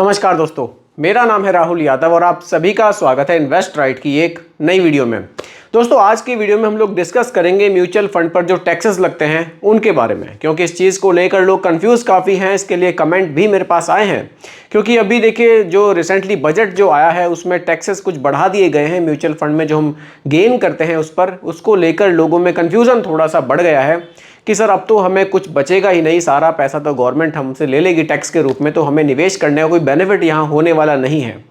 नमस्कार दोस्तों, मेरा नाम है राहुल यादव और आप सभी का स्वागत है इन्वेस्ट राइट की एक नई वीडियो में। दोस्तों, आज की वीडियो में हम लोग डिस्कस करेंगे म्यूचुअल फंड पर जो टैक्सेस लगते हैं उनके बारे में, क्योंकि इस चीज़ को लेकर लोग कंफ्यूज काफ़ी हैं। इसके लिए कमेंट भी मेरे पास आए हैं, क्योंकि अभी देखिए जो रिसेंटली बजट जो आया है उसमें टैक्सेस कुछ बढ़ा दिए गए हैं। म्यूचुअल फंड में जो हम गेन करते हैं उस पर, उसको लेकर लोगों में कन्फ्यूज़न थोड़ा सा बढ़ गया है कि सर अब तो हमें कुछ बचेगा ही नहीं, सारा पैसा तो गवर्नमेंट हमसे ले लेगी टैक्स के रूप में, तो हमें निवेश करने का कोई बेनिफिट यहाँ होने वाला नहीं है।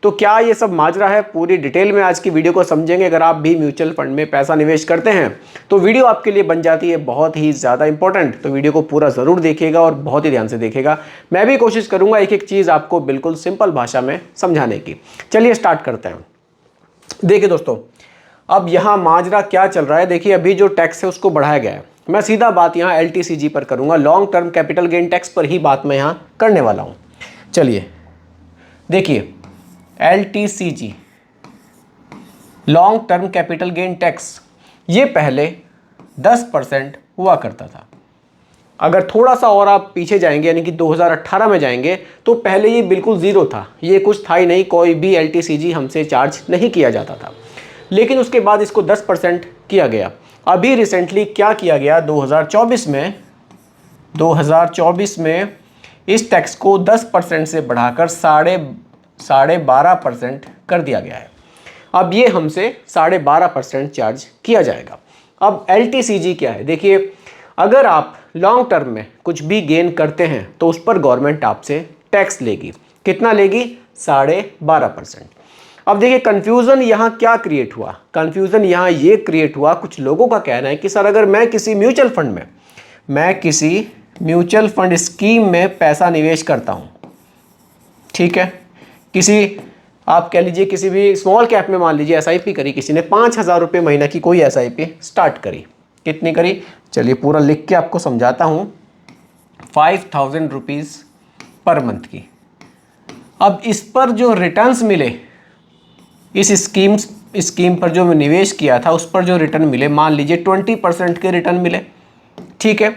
तो क्या ये सब माजरा है, पूरी डिटेल में आज की वीडियो को समझेंगे। अगर आप भी म्यूचुअल फंड में पैसा निवेश करते हैं तो वीडियो आपके लिए बन जाती है बहुत ही ज़्यादा इंपॉर्टेंट। तो वीडियो को पूरा ज़रूर देखिएगा और बहुत ही ध्यान से देखिएगा। मैं भी कोशिश करूँगा एक एक चीज़ आपको बिल्कुल सिंपल भाषा में समझाने की। चलिए स्टार्ट करते हैं। देखिए दोस्तों, अब यहाँ माजरा क्या चल रहा है। देखिए अभी जो टैक्स है उसको बढ़ाया गया है। मैं सीधा बात यहाँ LTCG पर करूँगा, long term capital gain tax पर ही बात मैं यहाँ करने वाला हूँ। चलिए देखिए, LTCG long term capital gain tax, ये पहले 10% हुआ करता था। अगर थोड़ा सा और आप पीछे जाएंगे, यानी कि 2018 में जाएंगे, तो पहले ये बिल्कुल ज़ीरो था, ये कुछ था ही नहीं, कोई भी LTCG हमसे चार्ज नहीं किया जाता था। लेकिन उसके बाद इसको 10% किया गया। अभी रिसेंटली क्या किया गया, 2024 में इस टैक्स को 10% से बढ़ाकर 12.5% कर दिया गया है। अब ये हमसे 12.5% चार्ज किया जाएगा। अब LTCG क्या है, देखिए अगर आप लॉन्ग टर्म में कुछ भी गेन करते हैं तो उस पर गवर्नमेंट आपसे टैक्स लेगी। कितना लेगी? 12.5%। अब देखिए कन्फ्यूज़न यहाँ क्या क्रिएट हुआ, कन्फ्यूज़न यहाँ ये क्रिएट हुआ, कुछ लोगों का कहना है कि सर अगर मैं किसी म्यूचुअल फंड स्कीम में पैसा निवेश करता हूँ, ठीक है, किसी आप कह लीजिए किसी भी स्मॉल कैप में, मान लीजिए SIP करी किसी ने, 5,000 रुपये महीना की कोई SIP स्टार्ट करी। कितनी करी? चलिए पूरा लिख के आपको समझाता हूँ। 5,000 रुपीज़ पर मंथ की। अब इस पर जो रिटर्न्स मिले, इस स्कीम पर जो निवेश किया था उस पर जो रिटर्न मिले, मान लीजिए 20% के रिटर्न मिले, ठीक है।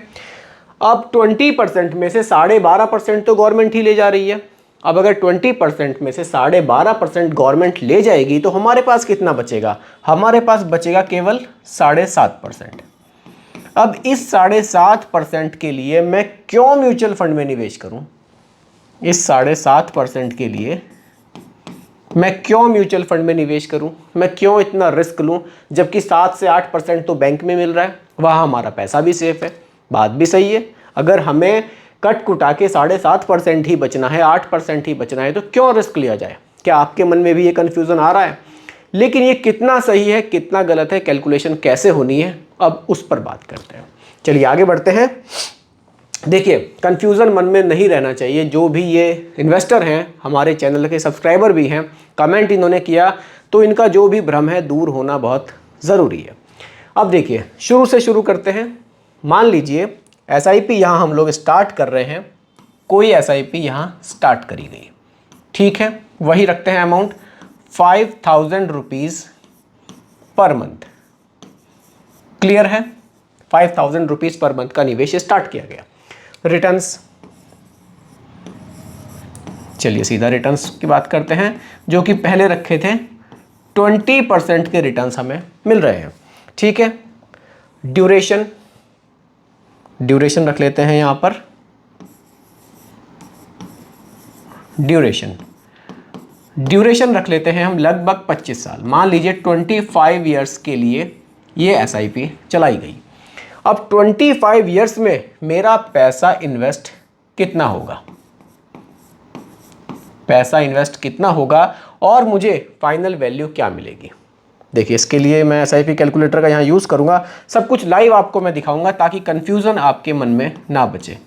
अब 20% में से 12.5% तो गवर्नमेंट ही ले जा रही है। अब अगर 20% में से 12.5% गवर्नमेंट ले जाएगी तो हमारे पास कितना बचेगा? हमारे पास बचेगा केवल 7.5%। अब इस 7.5% के लिए मैं क्यों म्यूचुअल फंड में निवेश करूं? इस 7.5% के लिए मैं क्यों म्यूचुअल फंड में निवेश करूं? मैं क्यों इतना रिस्क लूं, जबकि 7 से 8% तो बैंक में मिल रहा है, वहाँ हमारा पैसा भी सेफ है। बात भी सही है। अगर हमें कट कुटा के 7.5% ही बचना है, 8% ही बचना है, तो क्यों रिस्क लिया जाए? क्या आपके मन में भी ये कन्फ्यूज़न आ रहा है? लेकिन ये कितना सही है, कितना गलत है, कैलकुलेशन कैसे होनी है, अब उस पर बात करते हैं। चलिए आगे बढ़ते हैं। देखिए कन्फ्यूज़न मन में नहीं रहना चाहिए। जो भी ये इन्वेस्टर हैं, हमारे चैनल के सब्सक्राइबर भी हैं, कमेंट इन्होंने किया, तो इनका जो भी भ्रम है दूर होना बहुत ज़रूरी है। अब देखिए शुरू से शुरू करते हैं। मान लीजिए SIP यहाँ हम लोग स्टार्ट कर रहे हैं, कोई SIP यहाँ स्टार्ट करी गई, ठीक है, वही रखते हैं amount 5,000 rupees per month. Clear है? 5,000 रुपीज़ पर मंथ का निवेश स्टार्ट किया गया। रिटर्न्स, चलिए सीधा रिटर्न्स की बात करते हैं, जो कि पहले रखे थे 20% के रिटर्न्स हमें मिल रहे हैं, ठीक है। ड्यूरेशन रख लेते हैं यहाँ पर। ड्यूरेशन रख लेते हैं हम लगभग 25 साल। मान लीजिए 25 ईयर्स के लिए ये SIP चलाई गई। अब 25 ईयर्स में मेरा पैसा इन्वेस्ट कितना होगा और मुझे फाइनल वैल्यू क्या मिलेगी? देखिए इसके लिए मैं SIP कैलकुलेटर का यहाँ यूज़ करूँगा। सब कुछ लाइव आपको मैं दिखाऊंगा ताकि कन्फ्यूज़न आपके मन में ना बचे।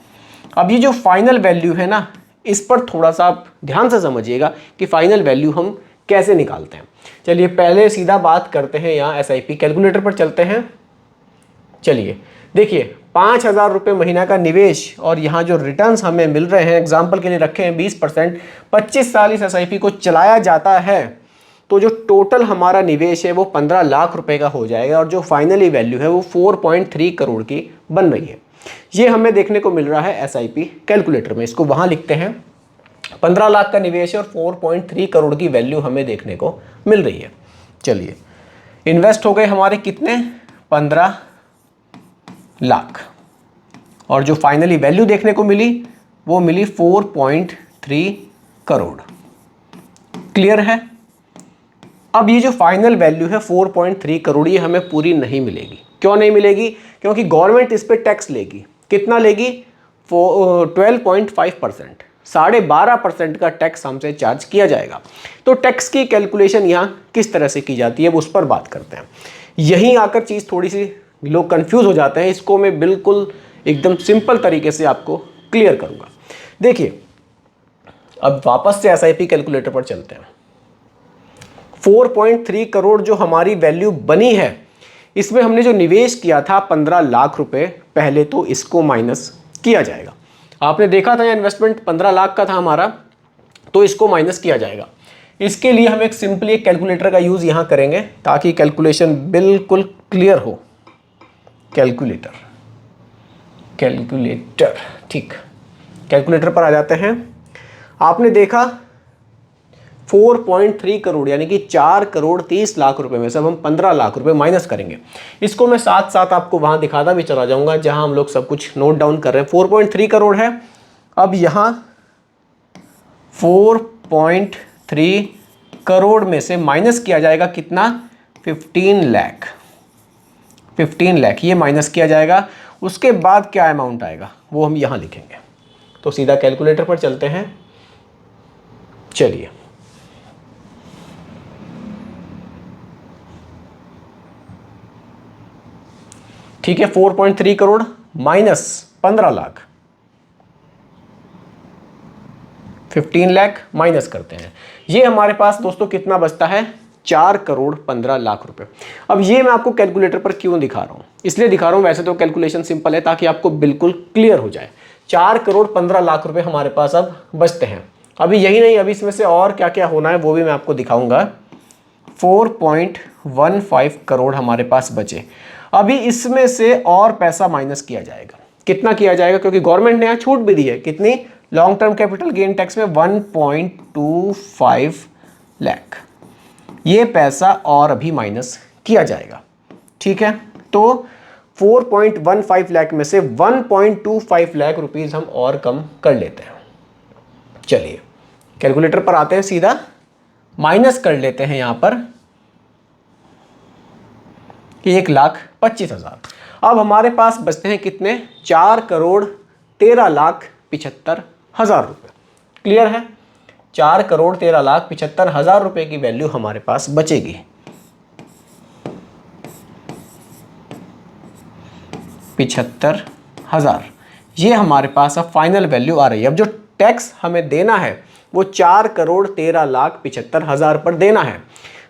अब ये जो फाइनल वैल्यू है ना, इस पर थोड़ा सा आप ध्यान से समझिएगा कि फाइनल वैल्यू हम कैसे निकालते हैं। चलिए पहले सीधा बात करते हैं, यहाँ SIP कैलकुलेटर पर चलते हैं। चलिए देखिए 5,000 रुपये महीना का निवेश और यहाँ जो रिटर्न्स हमें मिल रहे हैं, एग्जाम्पल के लिए रखे हैं 20%, 25 साल इस SIP को चलाया जाता है तो जो टोटल हमारा निवेश है वो 15 लाख रुपए का हो जाएगा और जो फाइनली वैल्यू है वो 4.3 करोड़ की बन रही है। ये हमें देखने को मिल रहा है SIP कैलकुलेटर में। इसको वहाँ लिखते हैं 15 लाख का निवेश है और 4.3 करोड़ की वैल्यू हमें देखने को मिल रही है। चलिए, इन्वेस्ट हो गए हमारे कितने, 15 लाख, और जो फाइनली वैल्यू देखने को मिली वो मिली 4.3 करोड़। क्लियर है? अब ये जो फाइनल वैल्यू है 4.3 करोड़, ये हमें पूरी नहीं मिलेगी। क्यों नहीं मिलेगी? क्योंकि गवर्नमेंट इस पे टैक्स लेगी। कितना लेगी? 12.5%, 12.5% का टैक्स हमसे चार्ज किया जाएगा। तो टैक्स की कैलकुलेशन यहाँ किस तरह से की जाती है वो उस पर बात करते हैं। यहीं आकर चीज़ थोड़ी सी लोग कंफ्यूज हो जाते हैं। इसको मैं बिल्कुल एकदम सिंपल तरीके से आपको क्लियर करूँगा। देखिए, अब वापस से एसआईपी कैलकुलेटर पर चलते हैं। 4.3 करोड़ जो हमारी वैल्यू बनी है, इसमें हमने जो निवेश किया था 15 लाख रुपए, पहले तो इसको माइनस किया जाएगा। आपने देखा था यहाँ इन्वेस्टमेंट 15 लाख का था हमारा, तो इसको माइनस किया जाएगा। इसके लिए हम एक सिंपली एक कैलकुलेटर का यूज़ यहाँ करेंगे ताकि कैलकुलेशन बिल्कुल क्लियर हो। कैलकुलेटर, ठीक, कैलकुलेटर पर आ जाते हैं। आपने देखा 4.3 करोड़ यानी कि 4 करोड़ 30 लाख रुपए में से अब हम 15 लाख रुपए माइनस करेंगे। इसको मैं साथ साथ आपको वहां दिखाता भी चला जाऊंगा जहां हम लोग सब कुछ नोट डाउन कर रहे हैं। 4.3 करोड़ है। अब यहां 4.3 करोड़ में से माइनस किया जाएगा कितना, 15 लाख। 15 लाख ये माइनस किया जाएगा। उसके बाद क्या अमाउंट आएगा वो हम यहां लिखेंगे। तो सीधा कैलकुलेटर पर चलते हैं। चलिए, ठीक है, 4.3 करोड़ माइनस 15 लाख, 15 लाख माइनस करते हैं। ये हमारे पास दोस्तों कितना बचता है, 4 करोड़ 15 लाख रुपए। अब ये मैं आपको कैलकुलेटर पर क्यों दिखा रहा हूं, इसलिए दिखा रहा हूं, वैसे तो कैलकुलेशन सिंपल है ताकि आपको बिल्कुल क्लियर हो जाए। 4 करोड़ 15 लाख रुपए हमारे पास अब बचते हैं। अभी यही नहीं, अभी इसमें से और क्या क्या होना है वो भी मैं आपको दिखाऊंगा। 4.15 करोड़ हमारे पास बचे। अभी इसमें से और पैसा माइनस किया जाएगा। कितना किया जाएगा, क्योंकि गवर्नमेंट ने यहाँ छूट भी दी है। कितनी, long term capital gain tax में 1.25 लाख, ये पैसा और अभी माइनस किया जाएगा। ठीक है, तो 4.15 लाख में से 1.25 लाख रुपीज हम और कम कर लेते हैं। चलिए, कैलकुलेटर पर आते हैं, सीधा माइनस कर लेते हैं यहां पर 1,25,000। अब हमारे पास बचते हैं कितने, 4 करोड़ 13,75,000 रुपए। क्लियर है? 4 करोड़ 13,75,000 रुपए की वैल्यू हमारे पास बचेगी। 75,000 ये हमारे पास अब फाइनल वैल्यू आ रही है। अब जो टैक्स हमें देना है वो 4 करोड़ 13,75,000 पर देना है।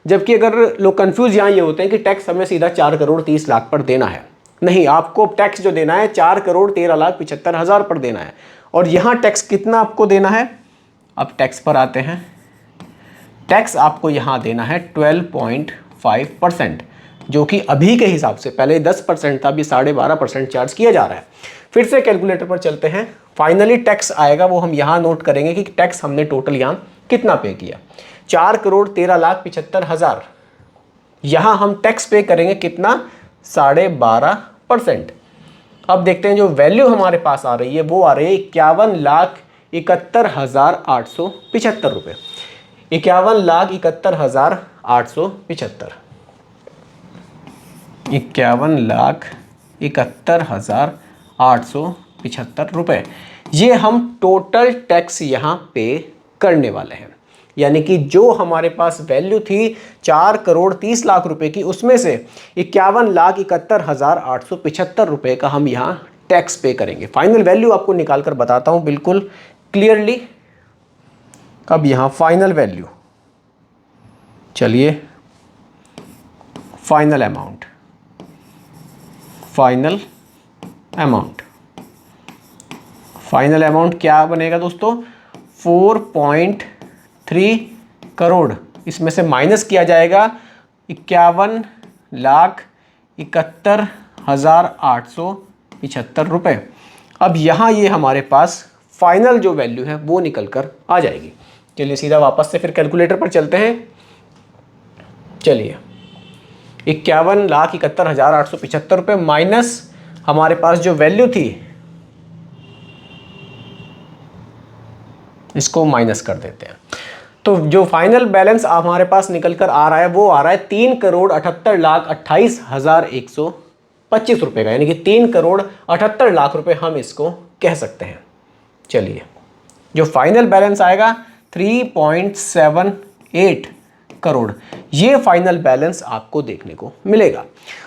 जबकि अगर लोग कंफ्यूज यहाँ ये होते हैं कि टैक्स हमें सीधा 4 करोड़ 30 लाख पर देना है। नहीं, आपको टैक्स जो देना है 4 करोड़ 13,75,000 पर देना है। और यहाँ टैक्स कितना आपको देना है, अब टैक्स पर आते हैं। टैक्स आपको यहाँ देना है 12.5%, जो कि अभी के हिसाब से, पहले 10% था, अभी 12.5% चार्ज किया जा रहा है। फिर से कैलकुलेटर पर चलते हैं। फाइनली टैक्स आएगा वो हम यहाँ नोट करेंगे कि टैक्स हमने टोटल यहाँ कितना पे किया। 4 करोड़ 13,75,000, यहाँ हम टैक्स पे करेंगे कितना, 12.5%। अब देखते हैं जो वैल्यू हमारे पास आ रही है वो आ रही है 51,71,875 रुपये। 51,71,875, 51,71,875 रुपये, ये हम टोटल टैक्स यहाँ पे करने वाले हैं। यानी कि जो हमारे पास वैल्यू थी 4 करोड़ 30 लाख रुपए की, उसमें से 51,71,875 रुपये का हम यहाँ टैक्स पे करेंगे। फाइनल वैल्यू आपको निकाल कर बताता हूँ बिल्कुल क्लियरली। अब यहाँ फाइनल वैल्यू, चलिए, फाइनल अमाउंट, फाइनल अमाउंट क्या बनेगा दोस्तों, 4.3 करोड़, इसमें से माइनस किया जाएगा 51,71,875 रुपये। अब यहाँ ये हमारे पास फाइनल जो वैल्यू है वो निकल कर आ जाएगी। चलिए सीधा वापस से फिर कैलकुलेटर पर चलते हैं। चलिए 51,71,875 रुपये माइनस हमारे पास जो वैल्यू थी, इसको माइनस कर देते हैं। तो जो फाइनल बैलेंस हमारे पास निकल कर आ रहा है वो आ रहा है 3,78,28,125 रुपये का, यानी कि 3,78,00,000 रुपये हम इसको कह सकते हैं। चलिए जो फाइनल बैलेंस आएगा 3.78 करोड़, ये फाइनल बैलेंस आपको देखने को मिलेगा।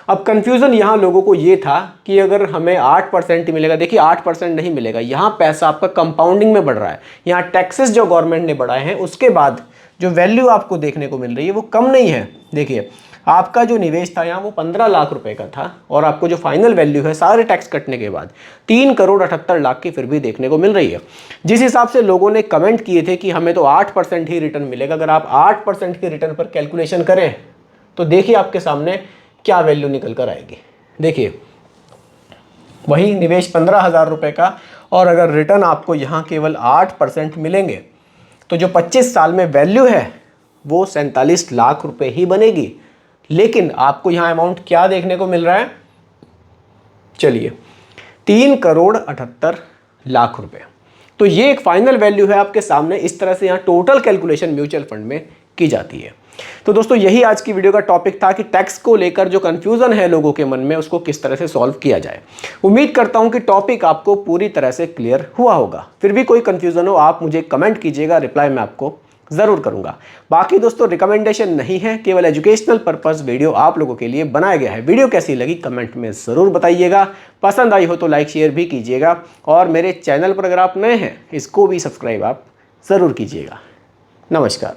अब कंफ्यूजन यहाँ लोगों को ये था कि अगर हमें 8% मिलेगा, देखिए 8% नहीं मिलेगा, यहाँ पैसा आपका कंपाउंडिंग में बढ़ रहा है। यहाँ टैक्सेस जो गवर्नमेंट ने बढ़ाए हैं उसके बाद जो वैल्यू आपको देखने को मिल रही है वो कम नहीं है। देखिए आपका जो निवेश था यहाँ वो 15 लाख रुपए का था और आपको जो फाइनल वैल्यू है सारे टैक्स कटने के बाद 3,78,00,000 की फिर भी देखने को मिल रही है। जिस हिसाब से लोगों ने कमेंट किए थे कि हमें तो 8% ही रिटर्न मिलेगा, अगर आप 8% के रिटर्न पर कैलकुलेशन करें तो देखिए आपके सामने क्या वैल्यू निकल कर आएगी। देखिए वही निवेश 15,000 रुपये का और अगर रिटर्न आपको यहाँ केवल 8% मिलेंगे तो जो 25 साल में वैल्यू है वो 47 लाख रुपए ही बनेगी। लेकिन आपको यहाँ अमाउंट क्या देखने को मिल रहा है, चलिए 3,78,00,000 रुपए। तो ये एक फाइनल वैल्यू है आपके सामने। इस तरह से यहाँ टोटल कैलकुलेशन म्यूचुअल फंड में की जाती है। तो दोस्तों यही आज की वीडियो का टॉपिक था कि टैक्स को लेकर जो कंफ्यूजन है लोगों के मन में उसको किस तरह से सॉल्व किया जाए। उम्मीद करता हूं कि टॉपिक आपको पूरी तरह से क्लियर हुआ होगा। फिर भी कोई कंफ्यूजन हो आप मुझे कमेंट कीजिएगा, रिप्लाई मैं आपको ज़रूर करूंगा। बाकी दोस्तों रिकमेंडेशन नहीं है, केवल एजुकेशनल पर्पस वीडियो आप लोगों के लिए बनाया गया है। वीडियो कैसी लगी कमेंट में ज़रूर बताइएगा, पसंद आई हो तो लाइक शेयर भी कीजिएगा और मेरे चैनल पर अगर आप नए हैं इसको भी सब्सक्राइब आप ज़रूर कीजिएगा। नमस्कार।